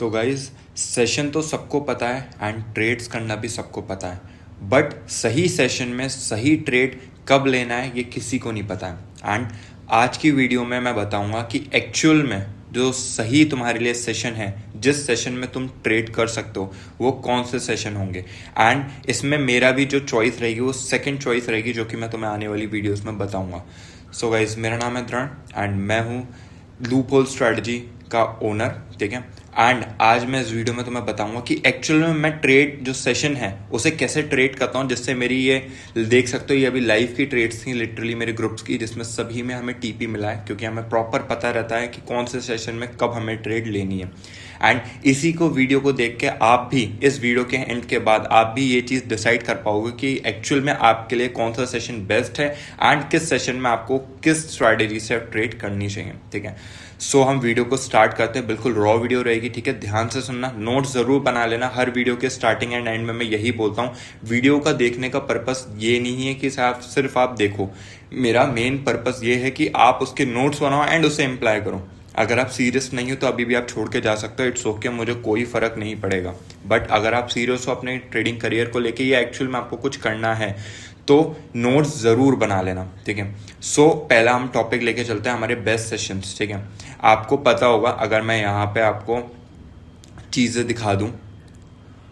तो guys session तो सबको पता है एंड ट्रेड्स करना भी सबको पता है, बट सही सेशन में सही ट्रेड कब लेना है ये किसी को नहीं पता है। एंड आज की वीडियो में मैं बताऊंगा कि एक्चुअल में जो सही तुम्हारे लिए सेशन है, जिस सेशन में तुम ट्रेड कर सकते हो, वो कौन से सेशन होंगे। एंड इसमें मेरा भी जो चॉइस रहेगी वो सेकंड चॉइस रहेगी, जो कि मैं तुम्हें आने वाली वीडियोस में बताऊंगा। सो गाइज, मेरा नाम है दृढ़ एंड मैं हूँ लूपहोल स्ट्रैटेजी का ओनर, ठीक है। एंड आज मैं इस वीडियो में तुम्हें बताऊंगा कि एक्चुअल में मैं ट्रेड जो सेशन है उसे कैसे ट्रेड करता हूँ, जिससे मेरी ये देख सकते हो ये अभी लाइव की ट्रेड्स थी लिटरली मेरे ग्रुप्स की, जिसमें सभी में हमें टीपी मिला है, क्योंकि हमें प्रॉपर पता रहता है कि कौन से सेशन में कब हमें ट्रेड लेनी है। एंड इसी को वीडियो को देख के आप भी इस वीडियो के एंड के बाद आप भी ये चीज़ डिसाइड कर पाओगे कि एक्चुअल में आपके लिए कौन सा सेशन बेस्ट है एंड किस सेशन में आपको किस स्ट्रैटेजी से ट्रेड करनी चाहिए, ठीक है। सो हम वीडियो को स्टार्ट करते हैं। बिल्कुल रॉ वीडियो रहेगी, ठीक है, ध्यान से सुनना, नोट्स जरूर बना लेना। हर वीडियो के स्टार्टिंग एंड एंड में मैं यही बोलता हूँ, वीडियो का देखने का पर्पस ये नहीं है कि सिर्फ आप देखो। मेरा मेन पर्पस ये है कि आप उसके नोट्स बनाओ एंड उसे इम्प्लाई करो। अगर आप सीरियस नहीं हो तो अभी भी आप छोड़ के जा सकते हो, इट्स ओके, मुझे कोई फर्क नहीं पड़ेगा। बट अगर आप सीरियस हो अपने ट्रेडिंग करियर को लेके या एक्चुअल में आपको कुछ करना है तो नोट्स जरूर बना लेना, ठीक है। सो पहला हम टॉपिक लेके चलते हैं हमारे बेस्ट सेशंस, ठीक है। आपको पता होगा, अगर मैं यहाँ पे आपको चीज़ें दिखा दूँ,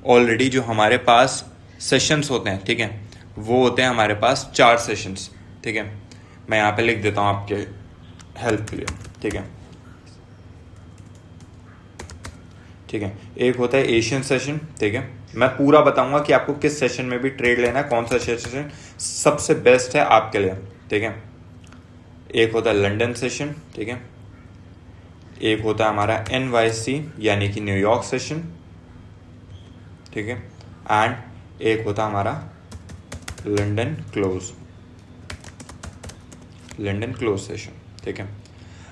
ऑलरेडी जो हमारे पास सेशंस होते हैं, ठीक है, वो होते हैं हमारे पास 4 सेशंस, ठीक है। मैं यहाँ पे लिख देता हूँ आपके हेल्प के लिए, ठीक है, ठीक है। एक होता है एशियन सेशन, ठीक है, मैं पूरा बताऊंगा कि आपको किस सेशन में भी ट्रेड लेना है, कौन सा सेशन सबसे बेस्ट है आपके लिए, ठीक है। एक होता है लंदन सेशन, ठीक है। एक होता है हमारा NYC यानी कि न्यूयॉर्क सेशन, ठीक है। एंड एक होता है हमारा लंदन क्लोज सेशन, ठीक है।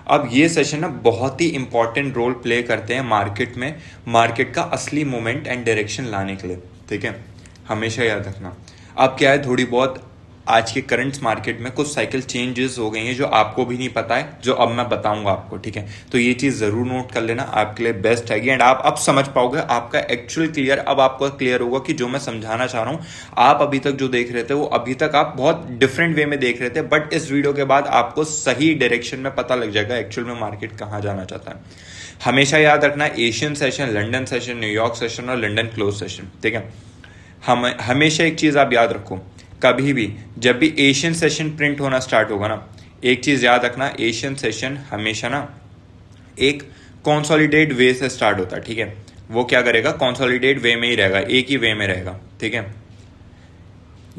अब ये सेशन ना बहुत ही इंपॉर्टेंट रोल प्ले करते हैं मार्केट में, मार्केट का असली मोमेंट एंड डायरेक्शन लाने के लिए, ठीक है, हमेशा याद रखना। अब क्या है, थोड़ी बहुत आज के करंट मार्केट में कुछ साइकिल चेंजेस हो गई हैं जो आपको भी नहीं पता है, जो अब मैं बताऊंगा आपको, ठीक है। तो ये चीज़ ज़रूर नोट कर लेना, आपके लिए बेस्ट है एंड आप अब समझ पाओगे, आपका एक्चुअल क्लियर अब आपको क्लियर होगा कि जो मैं समझाना चाह रहा हूँ, आप अभी तक जो देख रहे थे वो अभी तक आप बहुत डिफरेंट वे में देख रहे थे, बट इस वीडियो के बाद आपको सही डायरेक्शन में पता लग जाएगा एक्चुअल में मार्केट कहाँ जाना चाहता है। हमेशा याद रखना, Asian session, London session, New York session और लंदन क्लोज सेशन, ठीक है। हमेशा एक चीज़ आप याद रखो, कभी भी जब भी एशियन सेशन प्रिंट होना स्टार्ट होगा ना, एक चीज़ याद रखना, एशियन सेशन हमेशा ना एक कॉन्सोलिडेट वे से स्टार्ट होता है, ठीक है। वो क्या करेगा, कॉन्सोलिडेट वे में ही रहेगा, एक ही वे में रहेगा, ठीक है।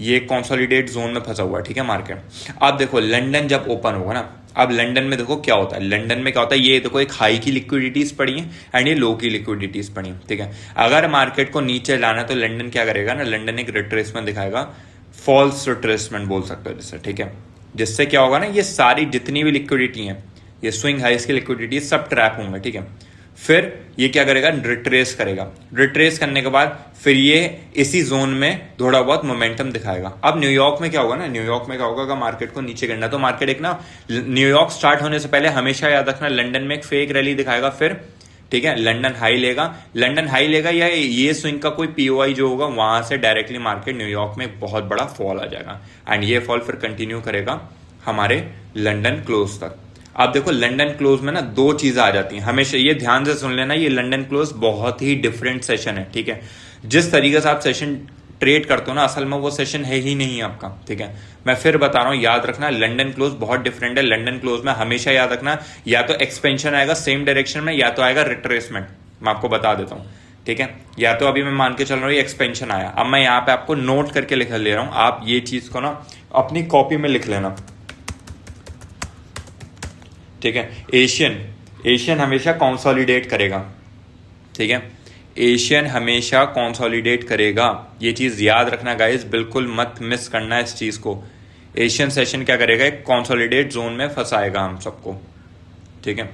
ये कॉन्सोलिडेट जोन में फंसा हुआ है, ठीक है, मार्केट। अब देखो लंदन जब ओपन होगा ना, अब लंदन में देखो क्या होता है, लंदन में क्या होता है, ये देखो एक हाई की लिक्विडिटीज पड़ी है एंड ये लो की लिक्विडिटीज पड़ी है, ठीक है। अगर मार्केट को नीचे लाना तो लंदन क्या करेगा ना, लंदन एक रिट्रेसमेंट दिखाएगा, फॉल्स रिट्रेसमेंट बोल सकते हो जिससे, ठीक है। जिससे क्या होगा ना, ये सारी जितनी भी लिक्विडिटी है, ये स्विंग हाइस की लिक्विडिटी सब ट्रैप होंगे, ठीक है। फिर ये क्या करेगा, रिट्रेस करेगा, रिट्रेस करने के बाद फिर ये इसी जोन में थोड़ा बहुत मोमेंटम दिखाएगा। अब न्यूयॉर्क में क्या होगा ना, न्यूयॉर्क में क्या होगा, अगर मार्केट को नीचे गिरना तो मार्केट एक ना, न्यूयॉर्क स्टार्ट होने से पहले हमेशा याद रखना, लंदन में एक फेक रैली दिखाएगा, फिर ठीक है लंदन हाई लेगा या ये स्विंग का कोई POI जो होगा वहां से डायरेक्टली मार्केट न्यूयॉर्क में एक बहुत बड़ा फॉल आ जाएगा एंड ये फॉल फिर कंटिन्यू करेगा हमारे लंदन क्लोज तक। अब देखो लंदन क्लोज में ना 2 चीजें आ जाती हैं, हमेशा ये ध्यान से सुन लेना, ये लंदन क्लोज बहुत ही डिफरेंट सेशन है, ठीक है। जिस तरीके से आप सेशन ट्रेड करते हो ना, असल में वो सेशन है ही नहीं आपका, ठीक है। मैं फिर बता रहा हूँ, याद रखना, लंदन क्लोज बहुत डिफरेंट है। लंदन क्लोज में हमेशा याद रखना, या तो एक्सपेंशन आएगा सेम डायरेक्शन में, या तो आएगा रिट्रेसमेंट। मैं आपको बता देता हूँ, ठीक है। या तो अभी मैं मान के चल रहा हूँ ये एक्सपेंशन आया, अब मैं यहाँ पे आपको नोट करके लिख ले रहा हूँ, आप ये चीज को ना अपनी कॉपी में लिख लेना, ठीक है। एशियन हमेशा कंसोलिडेट करेगा, ठीक है, एशियन हमेशा कंसोलिडेट करेगा, ये चीज याद रखना गाइस, बिल्कुल मत मिस करना इस चीज को। एशियन सेशन क्या करेगा, एक कंसोलिडेट जोन में फंसाएगा हम सबको, ठीक है,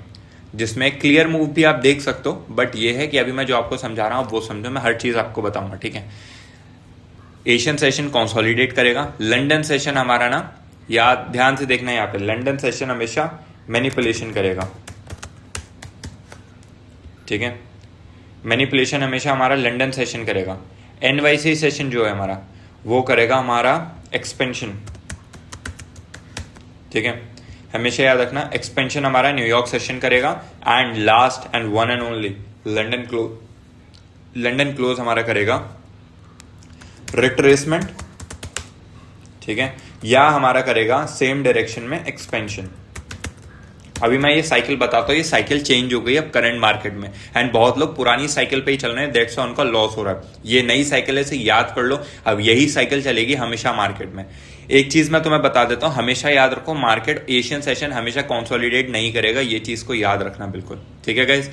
जिसमें क्लियर मूव भी आप देख सकते हो, बट ये है कि अभी मैं जो आपको समझा रहा हूं वो समझो, मैं हर चीज आपको बताऊंगा, ठीक है। एशियन सेशन कंसोलिडेट करेगा, लंदन सेशन हमारा ना, याद ध्यान से देखना, यहाँ पे लंदन सेशन हमेशा मैनिपुलेशन करेगा, ठीक है। मैनिपुलेशन हमेशा हमारा लंदन सेशन करेगा, एनवाईसी सेशन जो है हमारा वो करेगा हमारा एक्सपेंशन, ठीक है। हमेशा याद रखना एक्सपेंशन हमारा न्यूयॉर्क सेशन करेगा, and last and one and only London close हमारा करेगा रिट्रेसमेंट, ठीक है, या हमारा करेगा सेम डायरेक्शन में एक्सपेंशन। अभी मैं ये साइकिल बताता हूँ, ये साइकिल चेंज हो गई अब करंट मार्केट में, एंड बहुत लोग पुरानी साइकिल पे ही चल रहे हैं, दैट्स व्हाई उनका लॉस हो रहा है। ये नई साइकिल है, इसे याद कर लो, अब यही साइकिल चलेगी हमेशा मार्केट में। एक चीज मैं तुम्हें बता देता हूं, हमेशा याद रखो, मार्केट एशियन सेशन हमेशा कंसोलिडेट नहीं करेगा, ये चीज को याद रखना बिल्कुल, ठीक है गाइस।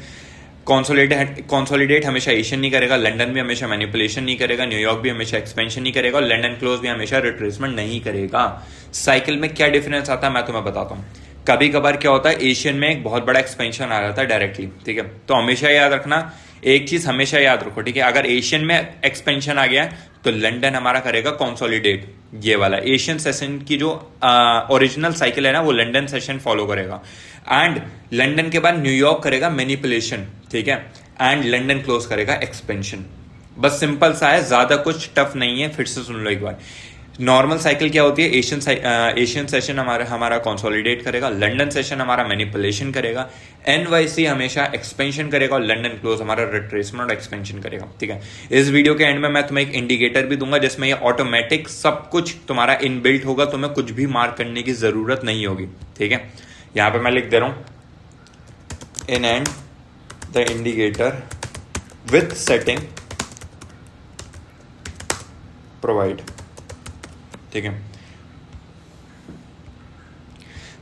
कंसोलिडेट हमेशा एशियन नहीं करेगा, लंदन भी हमेशा मैनिपुलेशन नहीं करेगा, न्यूयॉर्क भी हमेशा एक्सपेंशन नहीं करेगा, और लंदन क्लोज भी हमेशा रिट्रेसमेंट नहीं करेगा। साइकिल में क्या डिफरेंस आता है मैं तुम्हें बताता हूँ। कभी कभार क्या होता है, एशियन में एक बहुत बड़ा एक्सपेंशन आ जाता है डायरेक्टली, ठीक है। तो हमेशा याद रखना, एक चीज हमेशा याद रखो, ठीक है, अगर एशियन में एक्सपेंशन आ गया तो लंदन हमारा करेगा कंसोलिडेट, ये वाला एशियन सेशन की जो ओरिजिनल साइकिल है ना, वो लंदन सेशन फॉलो करेगा, एंड लंदन के बाद न्यूयॉर्क करेगा मैनिपुलेशन, ठीक है, एंड लंदन क्लोज करेगा एक्सपेंशन। बस सिंपल सा है, ज्यादा कुछ टफ नहीं है, फिर से सुन लो एक बार। नॉर्मल साइकिल क्या होती है, एशियन सेशन हमारा कंसोलिडेट करेगा, लंदन सेशन हमारा मैनिपुलेशन करेगा, एनवाईसी हमेशा एक्सपेंशन करेगा, और लंदन क्लोज हमारा रिट्रेसमेंट और एक्सपेंशन करेगा, ठीक है। इस वीडियो के एंड में मैं तुम्हें एक इंडिकेटर भी दूंगा, जिसमें ये ऑटोमेटिक सब कुछ तुम्हारा इनबिल्ट होगा, तुम्हें कुछ भी मार्क करने की जरूरत नहीं होगी, ठीक है। यहां पे मैं लिख दे रहा हूं, in and the indicator with setting provide, ठीक है।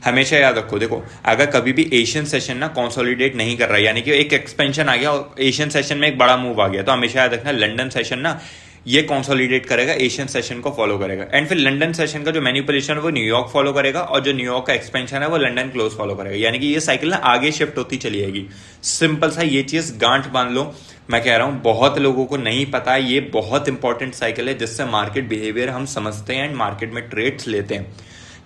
हमेशा याद रखो, देखो अगर कभी भी एशियन सेशन ना कंसोलिडेट नहीं कर रहा है, यानी कि एक एक्सपेंशन आ गया और एशियन सेशन में एक बड़ा मूव आ गया, तो हमेशा याद रखना लंदन सेशन ना ये कंसोलिडेट करेगा, एशियन सेशन को फॉलो करेगा, एंड फिर लंदन सेशन का जो मैनिपुलेशन है वो न्यूयॉर्क फॉलो करेगा, और जो न्यूयॉर्क का एक्सपेंशन है वो लंदन क्लोज फॉलो करेगा, यानी कि ये साइकिल ना आगे शिफ्ट होती चली जाएगी। सिंपल सा ये चीज गांठ बांध लो, मैं कह रहा हूं बहुत लोगों को नहीं पता है, ये बहुत इंपॉर्टेंट साइकिल है, जिससे मार्केट बिहेवियर हम समझते हैं एंड मार्केट में ट्रेड्स लेते हैं,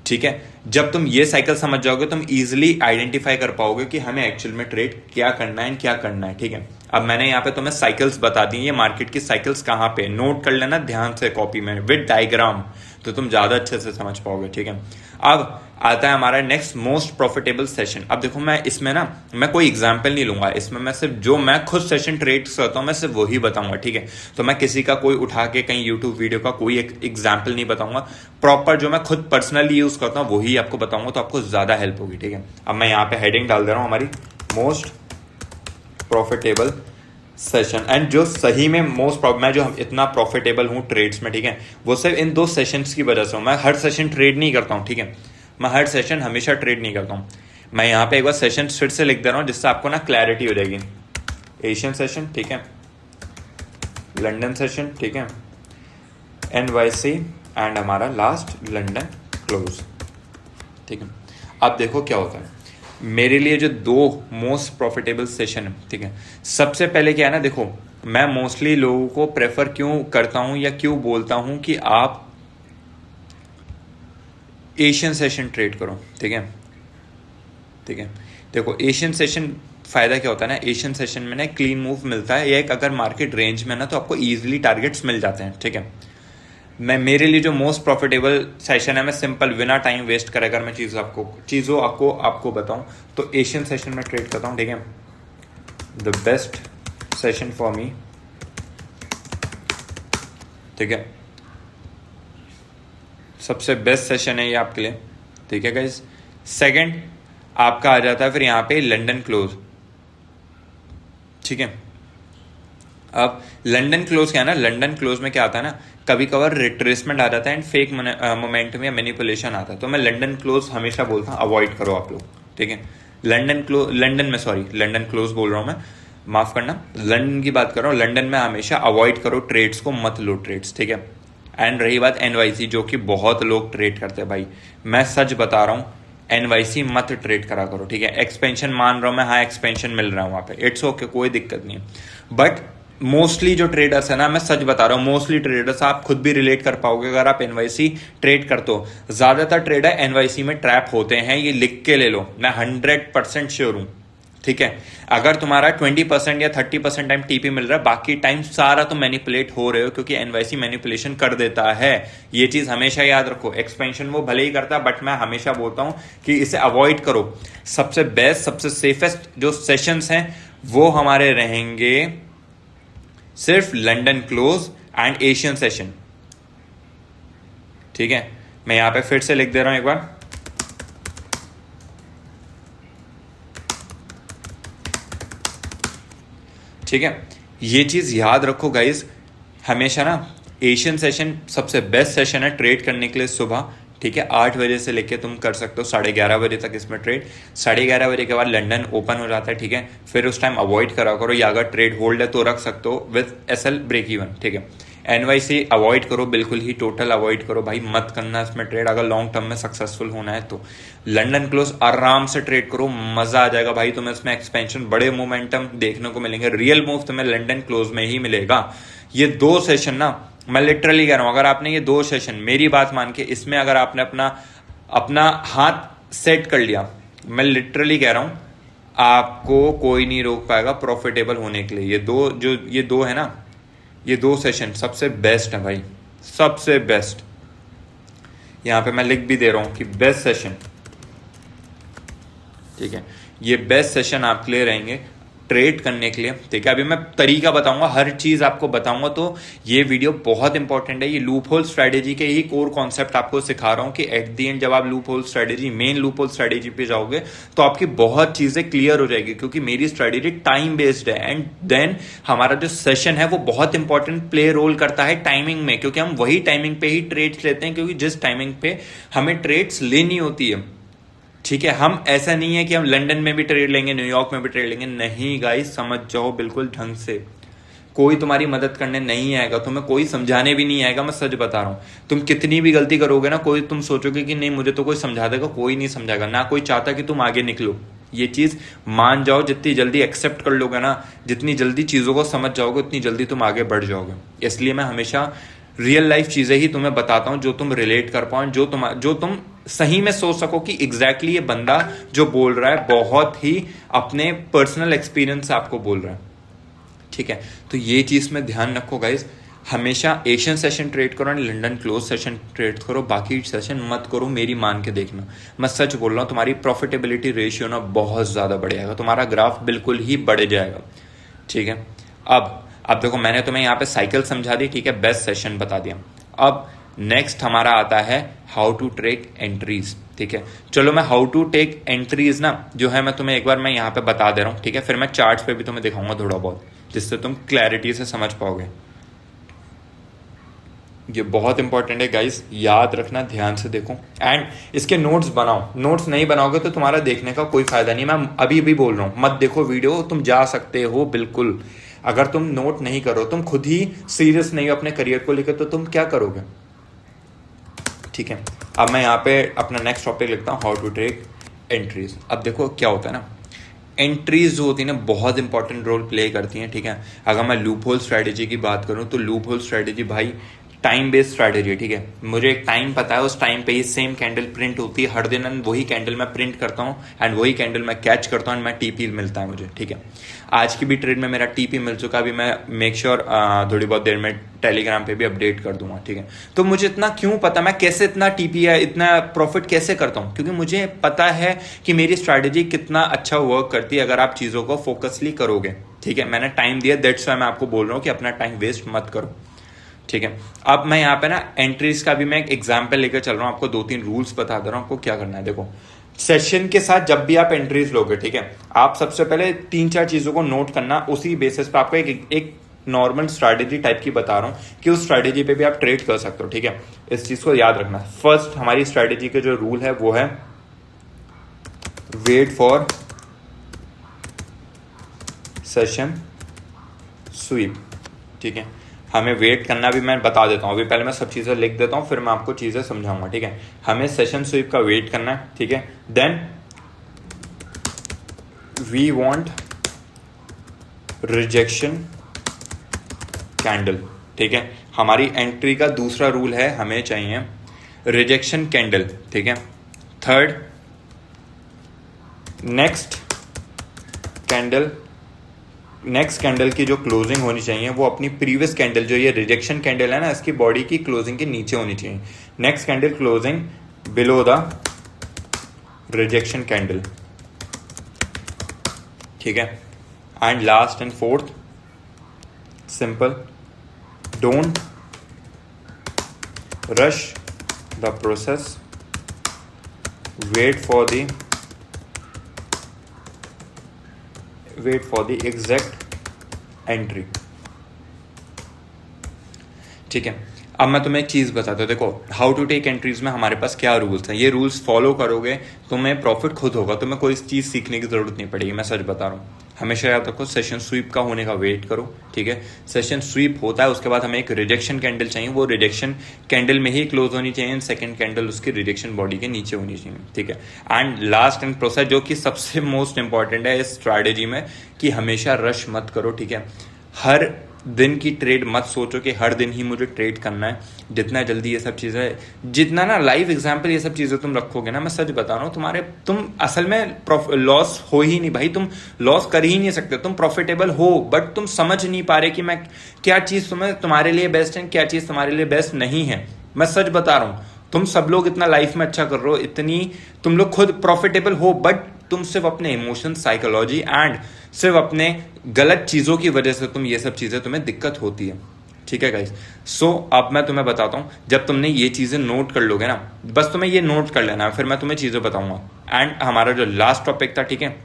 ठीक है। जब तुम ये साइकिल समझ जाओगे, तुम इजीली आइडेंटिफाई कर पाओगे कि हमें एक्चुअल में ट्रेड क्या करना है, क्या करना है, ठीक है। अब मैंने यहाँ पे तुम्हें साइकिल्स बता दी, ये मार्केट की साइकिल्स कहाँ पे, नोट कर लेना ध्यान से कॉपी में विद डायग्राम, तो तुम ज्यादा अच्छे से समझ पाओगे, ठीक है। अब आता है हमारा नेक्स्ट मोस्ट प्रॉफिटेबल सेशन। अब देखो मैं इसमें ना मैं कोई एग्जांपल नहीं लूंगा, इसमें मैं सिर्फ जो मैं खुद सेशन ट्रेड करता हूं मैं सिर्फ वही बताऊंगा, ठीक है। तो मैं किसी का कोई उठा के कहीं यूट्यूब वीडियो का कोई एक एग्जाम्पल नहीं बताऊंगा, प्रॉपर जो मैं खुद पर्सनली यूज करता हूँ वही आपको बताऊंगा, तो आपको ज्यादा हेल्प होगी, ठीक है। अब मैं यहाँ पे हेडिंग डाल दे रहा हूँ हमारी मोस्ट प्रॉफिटेबल सेशन, एंड जो सही में मैं जो इतना प्रॉफिटेबल हूँ ट्रेड्स में, ठीक है, वो सिर्फ इन 2 सेशंस की वजह से हूँ। मैं हर सेशन ट्रेड नहीं करता हूँ, ठीक है, मैं हर सेशन हमेशा ट्रेड नहीं करता हूँ। मैं यहाँ पे एक बार सेशन फिर से लिख दे रहा हूँ, जिससे आपको ना क्लैरिटी हो जाएगी। एशियन सेशन, ठीक है, लंदन सेशन, ठीक है, एनवाईसी, एंड हमारा लास्ट लंदन क्लोज, ठीक है। अब देखो क्या होता है, मेरे लिए जो 2 मोस्ट प्रॉफिटेबल सेशन है, ठीक है। सबसे पहले क्या है ना, देखो मैं मोस्टली लोगों को प्रेफर क्यों करता हूं या क्यों बोलता हूं कि आप एशियन सेशन ट्रेड करो, ठीक है, ठीक है। देखो एशियन सेशन फायदा क्या होता है ना, एशियन सेशन में ना क्लीन मूव मिलता है, या एक अगर मार्केट रेंज में ना तो आपको इजीली टारगेट्स मिल जाते हैं, ठीक है। मेरे लिए जो मोस्ट प्रॉफिटेबल सेशन है, मैं सिंपल बिना टाइम वेस्ट करे अगर मैं चीज़ों आपको बताऊं तो एशियन सेशन में ट्रेड करता हूं, ठीक है। The best session for me, ठीक है, सबसे बेस्ट सेशन है ये आपके लिए, ठीक है गाइस। सेकंड आपका आ जाता है फिर यहाँ पे लंदन क्लोज, ठीक है। अब लंदन क्लोज क्या है ना, लंदन क्लोज में क्या आता है ना, कभी कभार रिट्रेसमेंट आ जाता है एंड फेक मोमेंटम या मैनिपुलेशन आता है, तो मैं लंदन क्लोज हमेशा बोलता हूँ अवॉइड करो आप लोग, ठीक है। लंदन क्लोज बोल रहा हूँ मैं, माफ करना, लंदन की बात कर रहा हूँ। लंदन में हमेशा अवॉइड करो ट्रेड्स को, मत लो ट्रेड्स, ठीक है। एंड रही बात एनवाईसी, जो कि बहुत लोग ट्रेड करते हैं भाई, मैं सच बता रहा हूँ, एनवाईसी मत ट्रेड करा करो, ठीक है। एक्सपेंशन मान रहा हूँ मैं, हाँ एक्सपेंशन मिल रहा है वहां पे, इट्स ओके, कोई दिक्कत नहीं है, बट मोस्टली जो ट्रेडर्स है ना, मैं सच बता रहा हूँ, मोस्टली ट्रेडर्स, आप खुद भी रिलेट कर पाओगे अगर आप एनवाईसी ट्रेड करते हो, ज्यादातर ट्रेडर एनवाईसी में ट्रैप होते हैं, ये लिख के ले लो, मैं 100% श्योर हूँ, ठीक है। अगर तुम्हारा 20% या 30% टाइम टीपी मिल रहा है, बाकी टाइम सारा तुम मैनिपुलेट हो रहे हो, क्योंकि एनवाईसी मैनिपुलेशन कर देता है। ये चीज हमेशा याद रखो। एक्सपेंशन वो भले ही करता है, बट मैं हमेशा बोलता हूं कि इसे अवॉइड करो। सबसे बेस्ट, सबसे सेफेस्ट जो सेशंस हैं वो हमारे रहेंगे सिर्फ London close and Asian session. ठीक है, मैं यहां पे फिर से लिख दे रहा हूं एक बार। ठीक है, ये चीज याद रखो गाइस, हमेशा ना एशियन सेशन सबसे बेस्ट सेशन है ट्रेड करने के लिए सुबह। ठीक है, 8 बजे से लेके तुम कर सकते हो 11:30 बजे तक इसमें ट्रेड। 11:30 बजे के बाद लंदन ओपन हो जाता है। ठीक है, फिर उस टाइम अवॉइड करा करो, या अगर ट्रेड होल्ड है तो रख सकते हो विद एसएल ब्रेक इवन। ठीक है, एनवाईसी अवॉइड करो, बिल्कुल ही टोटल अवॉइड करो भाई, मत करना इसमें ट्रेड अगर लॉन्ग टर्म में सक्सेसफुल होना है तो। लंदन क्लोज आराम से ट्रेड करो, मजा आ जाएगा भाई तुम्हें इसमें। एक्सपेंशन, बड़े मोमेंटम देखने को मिलेंगे, रियल मूव तुम्हें लंदन क्लोज में ही मिलेगा। ये 2 सेशन ना, मैं लिटरली कह रहा हूं, अगर आपने ये 2 सेशन, मेरी बात मान के, इसमें अगर आपने अपना हाथ सेट कर लिया, मैं लिटरली कह रहा हूं, आपको कोई नहीं रोक पाएगा प्रॉफिटेबल होने के लिए। ये दो है ना, ये 2 सेशन सबसे बेस्ट है भाई, सबसे बेस्ट। यहां पे मैं लिख भी दे रहा हूं कि बेस्ट सेशन। ठीक है, ये बेस्ट सेशन आपके लिए रहेंगे ट्रेड करने के लिए। ठीक है, अभी मैं तरीका बताऊंगा, हर चीज आपको बताऊंगा, तो ये वीडियो बहुत इंपॉर्टेंट है। ये लूप होल स्ट्रेटेजी के ही कोर कॉन्सेप्ट आपको सिखा रहा हूं कि एट द एंड जब आप loop hole strategy, main loop hole strategy पे जाओगे तो आपकी बहुत चीजें क्लियर हो जाएगी, क्योंकि मेरी स्ट्रेटेजी टाइम बेस्ड है। एंड देन हमारा जो सेशन है वो बहुत इंपॉर्टेंट प्ले रोल करता है टाइमिंग में, क्योंकि हम वही टाइमिंग पे ही ट्रेड्स लेते हैं, क्योंकि जिस टाइमिंग पे हमें ट्रेड्स लेनी होती है। ठीक है, हम ऐसा नहीं है कि हम लंदन में भी ट्रेड लेंगे, न्यूयॉर्क में भी ट्रेड लेंगे, नहीं गाइस, समझ जाओ बिल्कुल ढंग से। कोई तुम्हारी मदद करने नहीं आएगा, तुम्हें कोई समझाने भी नहीं आएगा, मैं सच बता रहा हूं। तुम कितनी भी गलती करोगे ना, कोई, तुम सोचोगे कि नहीं मुझे तो कोई समझा देगा, कोई नहीं समझाएगा, ना कोई चाहता कि तुम आगे निकलो। ये चीज मान जाओ, जितनी जल्दी एक्सेप्ट कर लोगे ना, जितनी जल्दी चीजों को समझ जाओगे, उतनी जल्दी तुम आगे बढ़ जाओगे। इसलिए मैं हमेशा रियल लाइफ चीजें ही तुम्हें बताता हूं, जो तुम रिलेट कर पाओ, जो तुम सही में सोच सको कि एग्जैक्टली ये बंदा जो बोल रहा है बहुत ही अपने पर्सनल एक्सपीरियंस से आपको बोल रहा है। ठीक है, तो ये चीज में ध्यान रखो गाइस, हमेशा एशियन सेशन ट्रेड करो, लंदन क्लोज सेशन ट्रेड करो, बाकी सेशन मत करो, मेरी मान के देखना। मैं सच बोल रहा हूं, तुम्हारी प्रॉफिटेबिलिटी रेशियो ना बहुत ज्यादा बढ़ जाएगा, तुम्हारा ग्राफ बिल्कुल ही बढ़ जाएगा। ठीक है, अब देखो, मैंने तुम्हें यहाँ पे साइकिल समझा दी, ठीक है, बेस्ट सेशन बता दिया। अब नेक्स्ट हमारा आता है हाउ टू टेक एंट्रीज। ठीक है, चलो मैं हाउ टू टेक एंट्रीज ना जो है मैं तुम्हें एक बार मैं यहाँ पे बता दे रहा हूँ। ठीक है, फिर मैं चार्ट्स पे भी तुम्हें दिखाऊंगा थोड़ा बहुत, जिससे तुम क्लैरिटी से समझ पाओगे। ये बहुत इंपॉर्टेंट है गाइस, याद रखना, ध्यान से देखो, एंड इसके नोट्स बनाओ। नोट्स नहीं बनाओगे तो तुम्हारा देखने का कोई फायदा नहीं। मैं अभी भी बोल रहा हूँ, मत देखो वीडियो, तुम जा सकते हो बिल्कुल। अगर तुम नोट नहीं करो, तुम खुद ही सीरियस नहीं हो अपने करियर को लेकर, तो तुम क्या करोगे। ठीक है, अब मैं यहाँ पे अपना नेक्स्ट टॉपिक लिखता हूँ, हाउ टू टेक एंट्रीज। अब देखो क्या होता है ना, एंट्रीज जो होती है ना बहुत इंपॉर्टेंट रोल प्ले करती हैं। ठीक है, अगर मैं लूप होल स्ट्रेटेजी की बात करूँ तो लूप होल स्ट्रेटेजी भाई टाइम बेस्ड स्ट्रैटेजी है। ठीक है, मुझे एक टाइम पता है, उस टाइम पे ही सेम कैंडल प्रिंट होती है हर दिन, एंड वही कैंडल मैं प्रिंट करता हूँ, एंड वही कैंडल मैं कैच करता हूँ, एंड मैं टीपी मिलता है मुझे। ठीक है, आज की भी ट्रेड में मेरा टीपी मिल चुका, अभी मैं मेक श्योर थोड़ी बहुत देर में टेलीग्राम पे भी अपडेट कर दूंगा। ठीक है, तो मुझे इतना क्यों पता, मैं कैसे इतना टीपी है, इतना प्रॉफिट कैसे करता हूँ, क्योंकि मुझे पता है कि मेरी स्ट्रैटेजी कितना अच्छा वर्क करती है अगर आप चीज़ों को फोकसली करोगे। ठीक है, मैंने टाइम दिया, दैट्स वाई मैं आपको बोल रहा हूँ कि अपना टाइम वेस्ट मत करो। ठीक है, अब मैं यहाँ पे ना एंट्रीज का भी मैं एक एग्जाम्पल लेकर चल रहा हूँ, आपको 2-3 रूल्स बता दे रहा हूँ आपको क्या करना है। देखो, सेशन के साथ जब भी आप एंट्रीज लोगे, ठीक है, आप सबसे पहले 3-4 चीजों को नोट करना, उसी बेसिस पे आपको एक नॉर्मल स्ट्रैटेजी टाइप की बता रहा हूँ कि उस स्ट्रैटेजी पे भी आप ट्रेड कर सकते हो। ठीक है, इस चीज को याद रखना। फर्स्ट हमारी स्ट्रैटेजी के जो रूल है वो है वेट फॉर सेशन स्वीप। ठीक है, हमें वेट करना भी मैं बता देता हूँ, अभी पहले मैं सब चीज़ें लिख देता हूँ, फिर मैं आपको चीज़ें समझाऊंगा। ठीक है, हमें सेशन स्वीप का वेट करना है। ठीक है, then we want rejection candle. ठीक है, हमारी एंट्री का दूसरा रूल है, हमें चाहिए रिजेक्शन कैंडल। ठीक है, थर्ड, नेक्स्ट नेक्स्ट कैंडल की जो क्लोजिंग होनी चाहिए वो अपनी प्रीवियस कैंडल, जो ये रिजेक्शन कैंडल है ना, इसकी बॉडी की क्लोजिंग के नीचे होनी चाहिए. Next candle closing below the rejection candle, ठीक है. And last and fourth, simple, don't rush the process, wait for the exact entry. ठीक है. अब मैं तुम्हें एक चीज़ बताता हूँ. देखो, हाउ टू टेक एंट्रीज में हमारे पास क्या रूल्स हैं. ये रूल्स फॉलो करोगे तुम्हें प्रॉफिट खुद होगा, तुम्हें कोई चीज़ सीखने की जरूरत नहीं पड़ेगी. मैं सच बता रहा हूँ. हमेशा याद रखो, सेशन स्वीप का होने का वेट करो. ठीक है. सेशन स्वीप होता है, उसके बाद हमें एक रिजेक्शन कैंडल चाहिए. वो रिजेक्शन कैंडल में ही क्लोज होनी चाहिए. सेकंड कैंडल उसकी रिजेक्शन बॉडी के नीचे होनी चाहिए. ठीक है. एंड लास्ट एंड प्रोसेस, जो कि सबसे मोस्ट इंपॉर्टेंट है इस स्ट्रैटेजी में, कि हमेशा रश मत करो. ठीक है. हर दिन की ट्रेड मत सोचो कि हर दिन ही मुझे ट्रेड करना है. जितना जल्दी ये सब चीज़ें, जितना ना लाइव एग्जाम्पल ये सब चीज़ें तुम रखोगे ना, मैं सच बता रहा हूँ, तुम असल में लॉस हो ही नहीं भाई. तुम लॉस कर ही नहीं सकते. तुम प्रॉफिटेबल हो, बट तुम समझ नहीं पा रहे कि मैं क्या चीज़ तुम्हारे लिए बेस्ट है, क्या चीज़ तुम्हारे लिए बेस्ट नहीं है. मैं सच बता रहा हूँ. तुम सब लोग इतना लाइफ में अच्छा कर रहे हो, इतनी तुम लोग खुद प्रॉफिटेबल हो, बट तुम सिर्फ अपने इमोशन, साइकोलॉजी एंड सिर्फ अपने गलत चीज़ों की वजह से ये सब चीज़ें तुम्हें दिक्कत होती है. ठीक है गाइस. सो अब मैं तुम्हें बताता हूँ, जब तुमने ये चीज़ें नोट कर लोगे ना, बस तुम्हें ये नोट कर लेना है, फिर मैं तुम्हें चीज़ें बताऊंगा. एंड हमारा जो लास्ट टॉपिक था, ठीक है,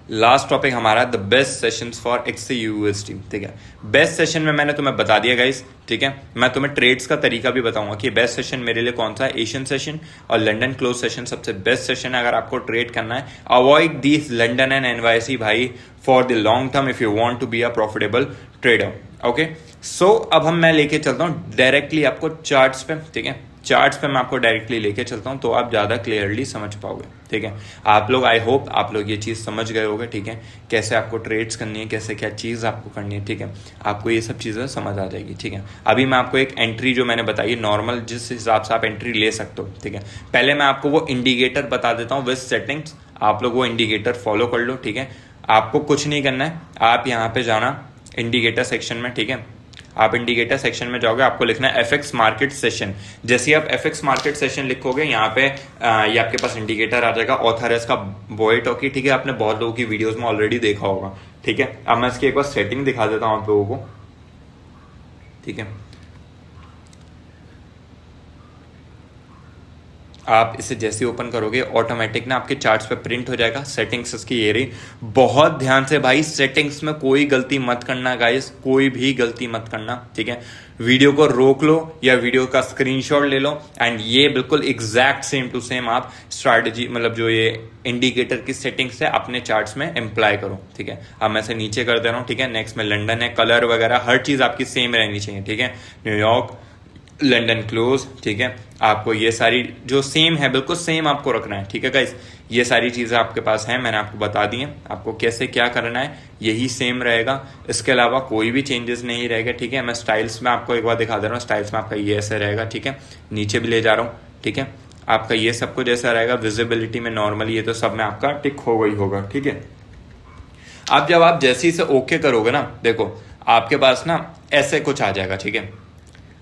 लास्ट टॉपिक हमारा the best sessions for XAUUSD. ठीक है. बेस्ट सेशन में मैंने तुम्हें बता दिया गाइस. ठीक है. मैं तुम्हें ट्रेड्स का तरीका भी बताऊंगा कि बेस्ट सेशन मेरे लिए कौन सा है. एशियन सेशन और लंदन क्लोज सेशन सबसे बेस्ट सेशन है अगर आपको ट्रेड करना है. Avoid this London and NYC भाई for the long term if you want to be a profitable trader. Okay. So अब मैं लेके चलता हूँ डायरेक्टली आपको चार्ट्स पे. ठीक है. चार्ट्स पे मैं आपको डायरेक्टली लेके चलता हूँ, तो आप ज़्यादा क्लियरली समझ पाओगे. ठीक है. आप लोग, आई होप आप लोग ये चीज़ समझ गए होगे. ठीक है. कैसे आपको ट्रेड्स करनी है, कैसे क्या चीज़ आपको करनी है. ठीक है. आपको ये सब चीज़ें समझ आ जाएगी. ठीक है. अभी मैं आपको एक एंट्री जो मैंने बताई नॉर्मल, जिस हिसाब से आप एंट्री ले सकते हो. ठीक है. पहले मैं आपको वो इंडिकेटर बता देता हूँ विद सेटिंग्स. आप लोग वो इंडिकेटर फॉलो कर लो. ठीक है. आपको कुछ नहीं करना है. आप यहाँ पे जाना इंडिकेटर सेक्शन में. ठीक है. आप इंडिकेटर सेक्शन में जाओगे, आपको लिखना है FX मार्केट सेशन. जैसे ही आप FX मार्केट सेशन लिखोगे, यहाँ पे ये आपके पास इंडिकेटर आ जाएगा. ऑथर है इसका बोइट ओके. ठीक है. आपने बहुत लोगों की वीडियोस में ऑलरेडी देखा होगा. ठीक है. अब मैं इसकी एक बार सेटिंग दिखा देता हूँ आप लोगों को. ठीक है. आप इसे जैसे ओपन करोगे, ऑटोमेटिक ना आपके चार्ट्स पे प्रिंट हो जाएगा. सेटिंग्स इसकी ये रही. बहुत ध्यान से भाई, सेटिंग्स में कोई गलती मत करना गाइस, कोई भी गलती मत करना. ठीक है. वीडियो को रोक लो या वीडियो का स्क्रीनशॉट ले लो एंड ये बिल्कुल एग्जैक्ट सेम टू सेम आप स्ट्रैटेजी, मतलब जो ये इंडिकेटर की सेटिंग्स है, अपने चार्ट्स में अप्लाई करो. ठीक है. अब मैं इसे नीचे कर दे रहा हूँ. ठीक है. नेक्स्ट में लंदन है, कलर वगैरह हर चीज आपकी सेम रहनी चाहिए. ठीक है. New York, London close. ठीक है. आपको ये सारी जो सेम है, बिल्कुल सेम आपको रखना है. ठीक है गाइस. ये सारी चीज़ें आपके पास हैं, मैंने आपको बता दी हैं. आपको कैसे क्या करना है यही सेम रहेगा. इसके अलावा कोई भी चेंजेस नहीं रहेगा. ठीक है. मैं स्टाइल्स में आपको एक बार दिखा दे रहा हूँ. स्टाइल्स में आपका ये ऐसे रहेगा. ठीक है. नीचे भी ले जा रहा हूँ. ठीक है. आपका ये सब कुछ ऐसा रहेगा. विजिबिलिटी में नॉर्मली ये तो सब में आपका टिक होगा ही होगा. ठीक है. अब जब आप जैसे ही से ओके करोगे ना, देखो आपके पास ना ऐसे कुछ आ जाएगा. ठीक है.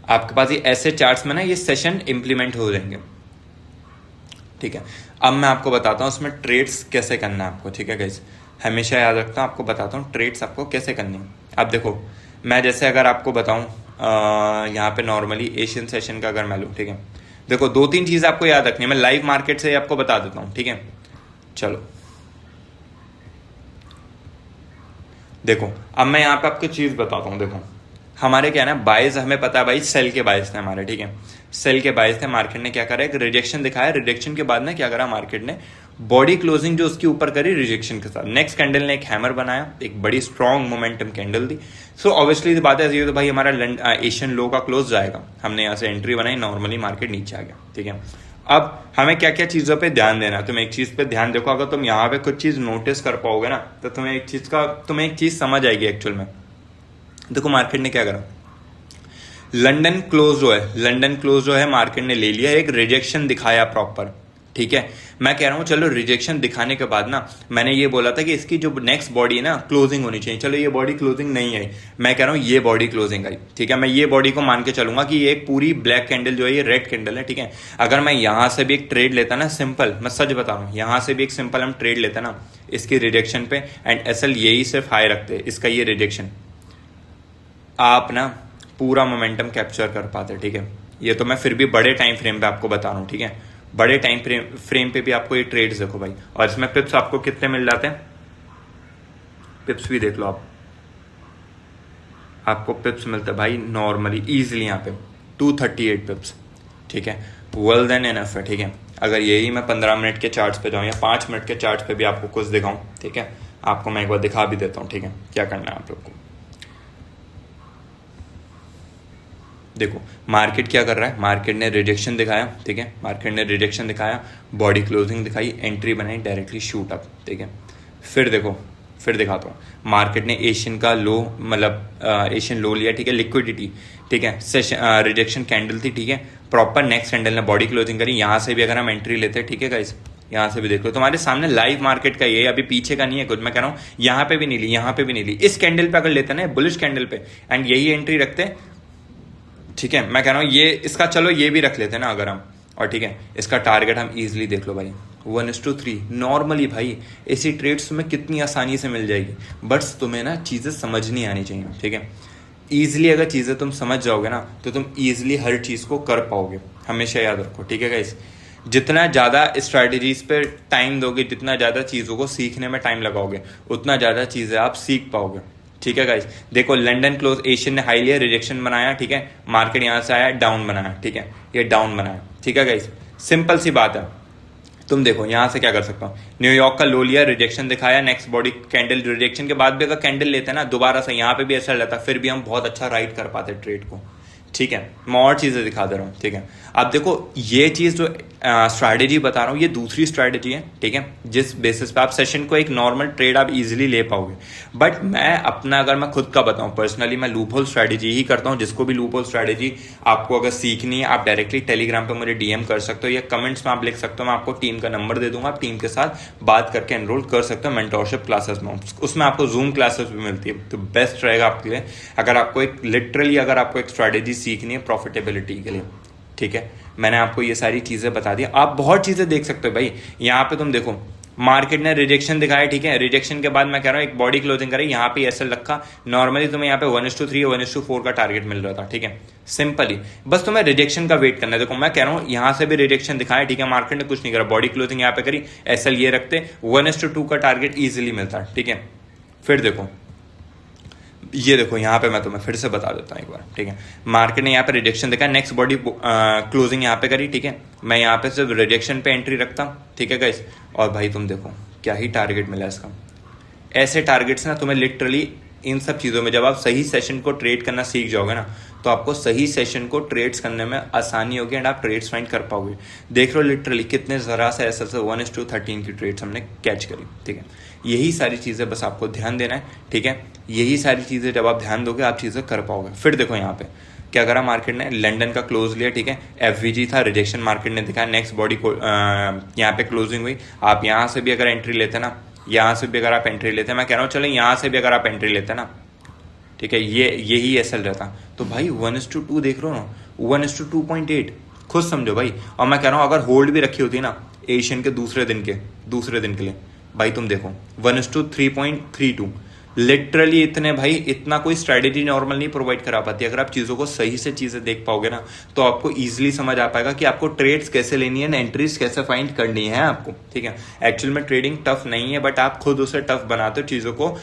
आपके पास ये ऐसे चार्ट्स में ना ये सेशन इंप्लीमेंट हो जाएंगे. ठीक है. अब मैं आपको बताता हूँ उसमें ट्रेड्स कैसे करना है आपको. ठीक है गाइस. हमेशा याद रखता हूँ, आपको बताता हूँ ट्रेड्स आपको कैसे करनी है. अब देखो, मैं जैसे अगर आपको बताऊँ यहाँ पे नॉर्मली एशियन सेशन का अगर मैं लूँ. ठीक है. देखो 2-3 चीज़ आपको याद रखनी है. मैं लाइव मार्केट से आपको बता देता हूँ. ठीक है. चलो देखो, अब मैं यहाँ पे आपको चीज़ बताता हूँ. देखो हमारे क्या है ना, बाइज हमें पता है भाई, सेल के बाइज थे हमारे. ठीक है. सेल के बाइज थे. मार्केट ने क्या करा, एक रिजेक्शन दिखाया. रिजेक्शन के बाद ना क्या करा मार्केट ने, बॉडी क्लोजिंग जो उसके ऊपर करी रिजेक्शन के साथ. नेक्स्ट कैंडल ने एक हैमर बनाया, एक बड़ी स्ट्रॉन्ग मोमेंटम कैंडल दी. सो ऑब्वियसली बात है तो भाई हमारा एशियन लो का क्लोज जाएगा. हमने यहाँ से एंट्री बनाई, नॉर्मली मार्केट नीचे आ गया. ठीक है. अब हमें क्या क्या चीज़ों पे ध्यान देना है. तुम एक चीज़ पे ध्यान देखो, अगर तुम यहाँ पे कुछ चीज़ नोटिस कर पाओगे ना, तो तुम्हें एक चीज़ समझ आएगी एक्चुअल में. देखो मार्केट ने क्या करा, लंदन क्लोज जो है मार्केट ने ले लिया, एक रिजेक्शन दिखाया प्रॉपर. ठीक है। मैं कह रहा हूँ चलो रिजेक्शन दिखाने के बाद ना, मैंने ये बोला था कि इसकी जो नेक्स्ट बॉडी है ना क्लोजिंग होनी चाहिए। चलो ये बॉडी क्लोजिंग नहीं आई, मैं कह रहा हूँ ये बॉडी क्लोजिंग आई, ठीक है। मैं ये बॉडी को मान के चलूंगा कि ये एक पूरी ब्लैक कैंडल जो है ये रेड कैंडल है, ठीक है। अगर मैं यहां से भी एक ट्रेड लेता ना सिंपल, मैं सच बता रहा हूँ, यहां से भी एक सिंपल हम ट्रेड लेते ना इसकी रिजेक्शन पे, एंड एसएल यही सिर्फ हाई रखते, इसका ये रिजेक्शन, आप ना पूरा मोमेंटम कैप्चर कर पाते, ठीक है। ये तो मैं फिर भी बड़े टाइम फ्रेम पे आपको बता रहा हूँ, ठीक है। बड़े टाइम फ्रेम पे भी आपको ये ट्रेड्स देखो भाई, और इसमें पिप्स आपको कितने मिल जाते हैं, पिप्स भी देख लो आप, आपको पिप्स मिलते हैं भाई नॉर्मली इजीली यहाँ पे 238 पिप्स, ठीक है। वेल देन एनफ है, ठीक है। अगर यही मैं 15 मिनट के चार्ट्स पे जाऊँ या 5 मिनट के चार्ट्स पे भी आपको कुछ दिखाऊं, ठीक है, आपको मैं एक बार दिखा भी देता हूँ, ठीक है। क्या करना है आप लोग को, देखो मार्केट क्या कर रहा है, मार्केट ने रिजेक्शन दिखाया, ठीक है, मार्केट ने रिजेक्शन दिखाया, बॉडी क्लोजिंग दिखाई, एंट्री बनाई, डायरेक्टली शूट अप, ठीक है। फिर देखो, फिर दिखाता हूँ, मार्केट ने एशियन का लो, मतलब एशियन लो लिया, ठीक है, लिक्विडिटी, ठीक है, सेशन रिजेक्शन कैंडल थी, ठीक है, प्रॉपर नेक्स्ट कैंडल ने बॉडी क्लोजिंग करी, यहाँ से भी अगर हम एंट्री लेते हैं, ठीक है गाइस, यहाँ से भी देख लो तुम्हारे सामने लाइव मार्केट का, ये अभी पीछे का नहीं है कुछ, मैं कह रहा हूँ यहाँ पे भी नहीं ली, यहाँ पे भी नहीं ली, इस कैंडल पे अगर लेते ना बुलिश कैंडल पे एंड यही एंट्री रखते, ठीक है। मैं कह रहा हूँ ये इसका चलो ये भी रख लेते ना अगर हम, और ठीक है इसका टारगेट हम इजीली देख लो भाई 1:3 नॉर्मली भाई, ऐसी ट्रेड्स तुम्हें कितनी आसानी से मिल जाएगी, बस तुम्हें ना चीज़ें समझनी आनी चाहिए, ठीक है। ईजिली अगर चीज़ें तुम समझ जाओगे ना तो तुम ईजिली हर चीज़ को कर पाओगे, हमेशा याद रखो, ठीक है गाइस। जितना ज़्यादा स्ट्रैटेजीज पे टाइम दोगे, जितना ज़्यादा चीज़ों को सीखने में टाइम लगाओगे, उतना ज़्यादा चीज़ें आप सीख पाओगे, ठीक है गाइस। देखो लंदन क्लोज, एशियन ने हाई लिया, रिजेक्शन बनाया, ठीक है, मार्केट यहां से आया डाउन बनाया, ठीक है, ये डाउन बनाया, ठीक है गाइस, सिंपल सी बात है। तुम देखो यहां से क्या कर सकता हूँ, न्यूयॉर्क का लो लिया, रिजेक्शन दिखाया, नेक्स्ट बॉडी कैंडल, रिजेक्शन के बाद भी अगर कैंडल लेते हैं ना दोबारा से यहाँ पे भी ऐसा रहता, फिर भी हम बहुत अच्छा राइड कर पाते ट्रेड को, ठीक है। मैं और चीजें दिखा दे रहा हूँ, ठीक है। अब देखो ये चीज जो स्ट्रैटेजी बता रहा हूँ ये दूसरी स्ट्रैटेजी है, ठीक है, जिस बेसिस पे आप सेशन को एक नॉर्मल ट्रेड आप इजीली ले पाओगे। बट मैं अपना अगर मैं खुद का बताऊं, पर्सनली मैं लूप होल स्ट्रैटेजी ही करता हूं। जिसको भी लूप होल स्ट्रैटेजी आपको अगर सीखनी है, आप डायरेक्टली टेलीग्राम पे मुझे डीएम कर सकते हो या कमेंट्स में आप लिख सकते हो, मैं आपको टीम का नंबर दे दूंगा, आप टीम के साथ बात करके एनरोल कर सकते हो मेंटोरशिप क्लासेस में। उसमें आपको जूम क्लासेस भी मिलती है, तो बेस्ट रहेगा आपके लिए अगर आपको एक लिटरली अगर आपको एक स्ट्रैटेजी सीखनी है प्रॉफिटेबिलिटी के लिए, ठीक है। मैंने आपको ये सारी चीजें बता दी, आप बहुत चीजें देख सकते हो भाई। यहाँ पे तुम देखो मार्केट ने रिजेक्शन दिखाया, ठीक है, रिजेक्शन के बाद मैं कह रहा हूँ एक बॉडी क्लोजिंग करी, यहाँ पे ऐसा रखा, नॉर्मली तुम्हें यहाँ पे 1:3 1:4 का टारगेट मिल रहा था, ठीक है, सिंपली बस तुम्हें रिजेक्शन का वेट करना है। देखो मैं कह रहा हूँ यहाँ से भी रिजेक्शन दिखाया, ठीक है, मार्केट ने कुछ नहीं करा, बॉडी क्लोजिंग यहाँ पे करी, एसएल ये रखते 1:2 का टारगेट इजिली मिलता, ठीक है। फिर देखो ये देखो यहाँ पे मैं तुम्हें फिर से बता देता हूँ एक बार, ठीक है, मार्केट ने यहाँ पे रिजेक्शन देखा, नेक्स्ट बॉडी क्लोजिंग यहाँ पे करी, ठीक है, मैं यहाँ पे सिर्फ रिजेक्शन पे एंट्री रखता हूँ, ठीक है गाइस, और भाई तुम देखो क्या ही टारगेट मिला इसका। ऐसे टारगेट्स ना तुम्हें लिटरली इन सब चीज़ों में जब आप सही सेशन को ट्रेड करना सीख जाओगे ना तो आपको सही सेशन को ट्रेड्स करने में आसानी होगी एंड आप ट्रेड्स फाइंड कर पाओगे। देख लो लिटरली कितने ज़रा से ऐसा से 1:13 की ट्रेड्स हमने कैच करी, ठीक है। यही सारी चीज़ें बस आपको ध्यान देना है, ठीक है, यही सारी चीज़ें जब आप ध्यान दोगे आप चीज़ें कर पाओगे। फिर देखो यहाँ पे क्या करा मार्केट ने, लंदन का क्लोज लिया, ठीक है, एफवीजी था, रिजेक्शन मार्केट ने दिखाया, नेक्स्ट बॉडी को यहाँ पे क्लोजिंग हुई। आप यहाँ से भी अगर एंट्री लेते ना, यहाँ से भी अगर आप एंट्री लेते, मैं कह रहा हूँ चलो यहाँ से भी अगर आप एंट्री लेते ना, ठीक है, यही एसएल रहता, तो भाई 1:2 देख रहे हो ना, 1:2.8 खुद समझो भाई। और मैं कह रहा हूँ अगर होल्ड भी रखी होती ना एशियन के दूसरे दिन के लिए भाई तुम देखो 1:3.32 लिटरली इतने भाई, इतना कोई स्ट्रैटेजी नॉर्मल नहीं प्रोवाइड करा पाती। अगर आप चीज़ों को सही से चीज़ें देख पाओगे ना तो आपको इजीली समझ आ पाएगा कि आपको ट्रेड्स कैसे लेनी है, एंट्रीज कैसे फाइंड करनी है आपको, ठीक है। एक्चुअल में ट्रेडिंग टफ नहीं है, बट आप खुद उसे टफ बनाते हो चीज़ों को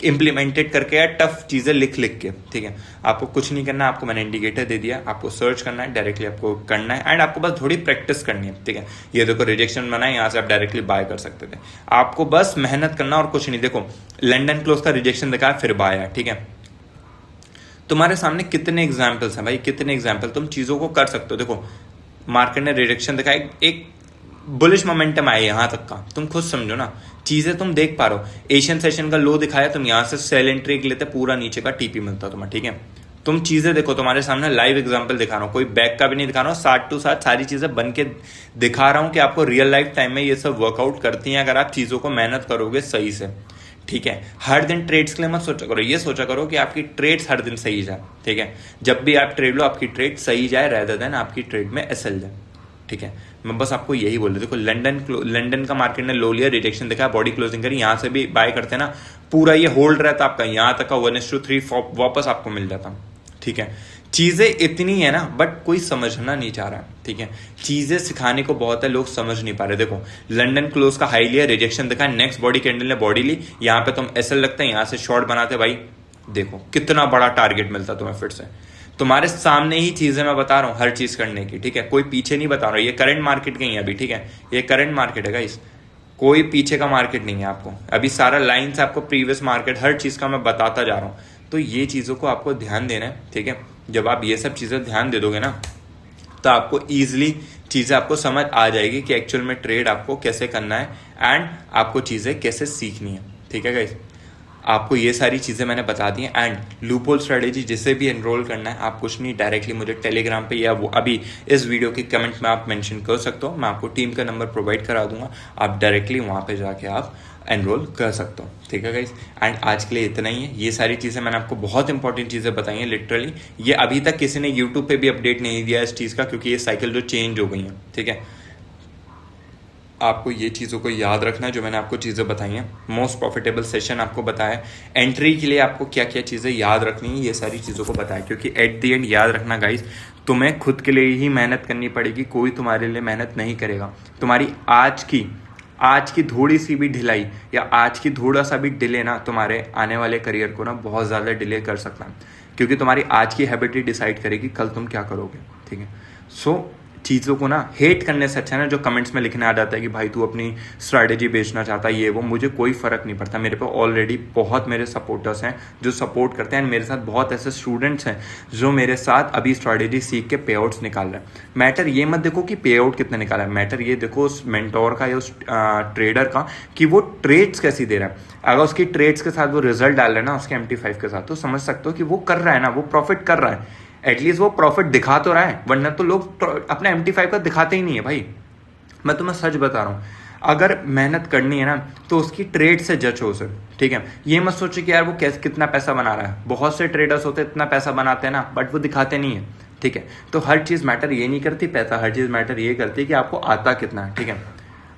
इम्प्लीमेंटेड करके या टफ चीज़ें लिख के, ठीक है। आपको कुछ नहीं करना, आपको मैंने इंडिकेटर दे दिया, आपको सर्च करना है, डायरेक्टली आपको करना है एंड आपको बस थोड़ी प्रैक्टिस करनी है, ठीक है। ये देखो रिजेक्शन बना है, यहाँ से आप डायरेक्टली बाय कर सकते थे, आपको बस मेहनत करना और कुछ नहीं। देखो लंदन क्लोज का रिजेक्शन दिखाया फिर बाय है, ठीक है। तुम्हारे सामने कितने एग्जाम्पल्स हैं भाई, कितने एग्जाम्पल, तुम चीज़ों को कर सकते हो। देखो मार्केट ने रिजेक्शन दिखाया, एक बुलिश मोमेंटम आया यहाँ तक का, तुम खुद समझो ना, चीजें तुम देख पा रहे हो। एशियन सेशन का लो दिखाया, तुम यहाँ से सेल एंट्री लेते पूरा नीचे का टीपी मिलता तुम्हें, ठीक है, तुम चीजें देखो, तुम्हारे सामने लाइव एग्जांपल दिखा रहा हूँ, कोई बैक का भी नहीं दिखा रहा हूँ, 60 सारी चीजें बन के दिखा रहा हूँ कि आपको रियल लाइफ टाइम में ये सब वर्कआउट करती हैं अगर आप चीजों को मेहनत करोगे सही से। ठीक है, हर दिन ट्रेड्स के लिए मत सोचा करो, ये सोचा करो कि आपकी ट्रेड्स हर दिन सही जाए। ठीक है, जब भी आप ट्रेड लो आपकी ट्रेड सही जाए रेदर देन आपकी ट्रेड में एसएल जाए। ठीक है, मैं बस आपको यही बोल रहा, देखो लंदन का मार्केट ने लो लिया, रिजेक्शन देखा, बॉडी क्लोजिंग करी, यहां से भी बाय करते ना, पूरा ये होल्ड रहता आपका, यहां तक का 1:3 वापस आपको मिल जाता। ठीक है, चीजें इतनी है ना, बट कोई समझना नहीं चाह रहा। ठीक है, चीजें सिखाने को बहुत है, लोग समझ नहीं पा रहे। देखो लंदन क्लोज का हाई लिया, रिजेक्शन देखा, नेक्स्ट बॉडी कैंडल ने बॉडी ली, यहां पे तुम एसएल लगता है, यहां से शॉर्ट बनाते भाई, देखो कितना बड़ा टारगेट मिलता तुम्हें फिर से। तुम्हारे सामने ही चीजें मैं बता रहा हूं हर चीज करने की। ठीक है, कोई पीछे नहीं बता रहा हूं, ये करंट मार्केट की है अभी। ठीक है, ये करंट मार्केट है गाइस, कोई पीछे का मार्केट नहीं है आपको, अभी सारा लाइन से आपको प्रीवियस मार्केट हर चीज का मैं बताता जा रहा हूं। तो ये चीजों को आपको ध्यान देना है। ठीक है, जब आप ये सब चीजें ध्यान दे दोगे ना, तो आपको ईजिली चीजें आपको समझ आ जाएगी कि एक्चुअल में ट्रेड आपको कैसे करना है एंड आपको चीजें कैसे सीखनी है। ठीक है गाइस, आपको ये सारी चीज़ें मैंने बता दी हैं। एंड लूपहोल स्ट्रेटेजी जिसे भी एनरोल करना है, आप कुछ नहीं, डायरेक्टली मुझे टेलीग्राम पे या वो अभी इस वीडियो के कमेंट में आप मेंशन कर सकते हो, मैं आपको टीम का नंबर प्रोवाइड करा दूंगा, आप डायरेक्टली वहाँ पे जाके आप एनरोल कर सकते हो। ठीक है गाइस, एंड आज के लिए इतना ही है। ये सारी चीज़ें मैंने आपको बहुत इंपॉर्टेंट चीज़ें बताई हैं लिटरली, ये अभी तक किसी ने यूट्यूब पे भी अपडेट नहीं दिया इस चीज़ का, क्योंकि ये साइकिल जो चेंज हो गई है। ठीक है, आपको ये चीज़ों को याद रखना है जो मैंने आपको चीज़ें बताई हैं। मोस्ट प्रॉफिटेबल सेशन आपको बताया, एंट्री के लिए आपको क्या क्या चीज़ें याद रखनी है, ये सारी चीज़ों को बताया, क्योंकि एट द एंड याद रखना गाइस, तुम्हें खुद के लिए ही मेहनत करनी पड़ेगी, कोई तुम्हारे लिए मेहनत नहीं करेगा। तुम्हारी आज की थोड़ी सी भी ढिलाई या आज की थोड़ा सा भी डिले ना तुम्हारे आने वाले करियर को ना बहुत ज़्यादा डिले कर सकता है, क्योंकि तुम्हारी आज की हैबिट ही डिसाइड करेगी कल तुम क्या करोगे। ठीक है, सो चीज़ों को ना हेट करने से अच्छा है ना जो कमेंट्स में लिखने आ जाता है कि भाई तू अपनी स्ट्रैटेजी बेचना चाहता है, ये वो, मुझे कोई फ़र्क नहीं पड़ता। मेरे पे ऑलरेडी बहुत मेरे सपोर्टर्स हैं जो सपोर्ट करते हैं, मेरे साथ बहुत ऐसे स्टूडेंट्स हैं जो मेरे साथ अभी स्ट्रैटेजी सीख के पे आउट्स निकाल रहे हैं। मैटर ये मत देखो कि पे आउट कितने निकाला है, मैटर ये देखो उस मेंटोर का या उस ट्रेडर का कि वो ट्रेड्स कैसी दे रहा है। अगर उसकी ट्रेड्स के साथ वो रिजल्ट डाल रहा है ना उसके MT5 के साथ, तो समझ सकते हो कि वो कर रहा है ना, वो प्रॉफिट कर रहा है, एटलीस्ट वो प्रॉफिट दिखा तो रहा है, वरना तो लोग अपने MT5 का दिखाते ही नहीं है भाई। मैं तुम्हें सच बता रहा हूँ, अगर मेहनत करनी है ना तो उसकी ट्रेड से जज हो उसे। ठीक है, ये मत सोचे कि यार वो कैसे कितना पैसा बना रहा है, बहुत से ट्रेडर्स होते हैं इतना पैसा बनाते हैं ना, बट वो दिखाते नहीं है। ठीक है, तो हर चीज़ मैटर ये नहीं करती पैसा, हर चीज़ मैटर ये करती है कि आपको आता कितना है। ठीक है,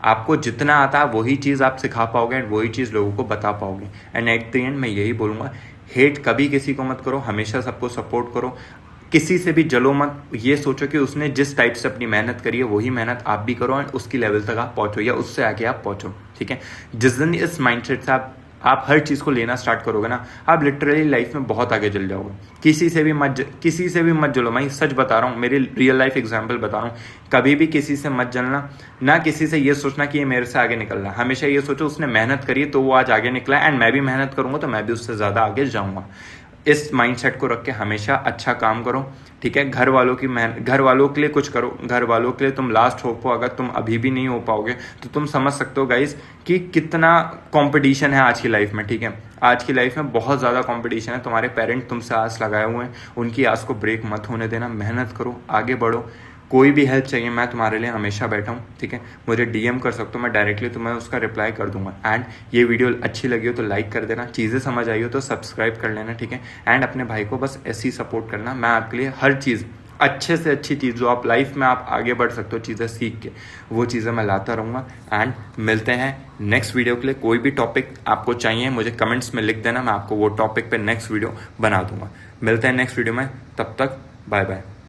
आपको जितना आता है वही चीज़ आप सिखा पाओगे एंड वही चीज़ लोगों को बता पाओगे। एंड एट द एंड मैं यही बोलूँगा, हेट कभी किसी को मत करो, हमेशा सबको सपोर्ट करो, किसी से भी जलो मत। ये सोचो कि उसने जिस टाइप से अपनी मेहनत करी है वही मेहनत आप भी करो एंड उसकी लेवल तक आप पहुंचो या उससे आगे आप पहुंचो। ठीक है, जिस दिन इस माइंडसेट से आप हर चीज़ को लेना स्टार्ट करोगे ना, आप लिटरली लाइफ में बहुत आगे चल जाओगे। किसी से भी मत जलो, मैं सच बता रहा हूँ, मेरी रियल लाइफ एग्जांपल बता रहा हूँ। कभी भी किसी से मत जलना, ना किसी से ये सोचना कि ये मेरे से आगे निकल रहा है। हमेशा ये सोचो उसने मेहनत करी तो वो आज आगे निकला एंड मैं भी मेहनत करूंगा तो मैं भी उससे ज़्यादा आगे जाऊँगा। इस माइंडसेट को रख के हमेशा अच्छा काम करो। ठीक है, घर वालों के लिए कुछ करो, घर वालों के लिए तुम लास्ट हो पाओ। अगर तुम अभी भी नहीं हो पाओगे तो तुम समझ सकते हो गाइस कि कितना कंपटीशन है आज की लाइफ में। ठीक है, आज की लाइफ में बहुत ज़्यादा कंपटीशन है। तुम्हारे पेरेंट तुमसे आस लगाए हुए हैं, उनकी आस को ब्रेक मत होने देना, मेहनत करो, आगे बढ़ो। कोई भी हेल्प चाहिए मैं तुम्हारे लिए हमेशा बैठा हूँ। ठीक है, मुझे DM कर सकते हो, मैं डायरेक्टली तुम्हें उसका रिप्लाई कर दूंगा। एंड ये वीडियो अच्छी लगी हो तो लाइक कर देना, चीज़ें समझ आई हो तो सब्सक्राइब कर लेना। ठीक है, एंड अपने भाई को बस ऐसे ही सपोर्ट करना। मैं आपके लिए हर चीज़ अच्छे से अच्छी चीज़ जो आप लाइफ में आप आगे बढ़ सकते हो चीज़ें सीख के, वो चीज़ें मैं लाता रहूँगा। एंड मिलते हैं नेक्स्ट वीडियो के लिए। कोई भी टॉपिक आपको चाहिए मुझे कमेंट्स में लिख देना, मैं आपको वो टॉपिक पे नेक्स्ट वीडियो बना दूंगा। मिलते हैं नेक्स्ट वीडियो में, तब तक बाय बाय।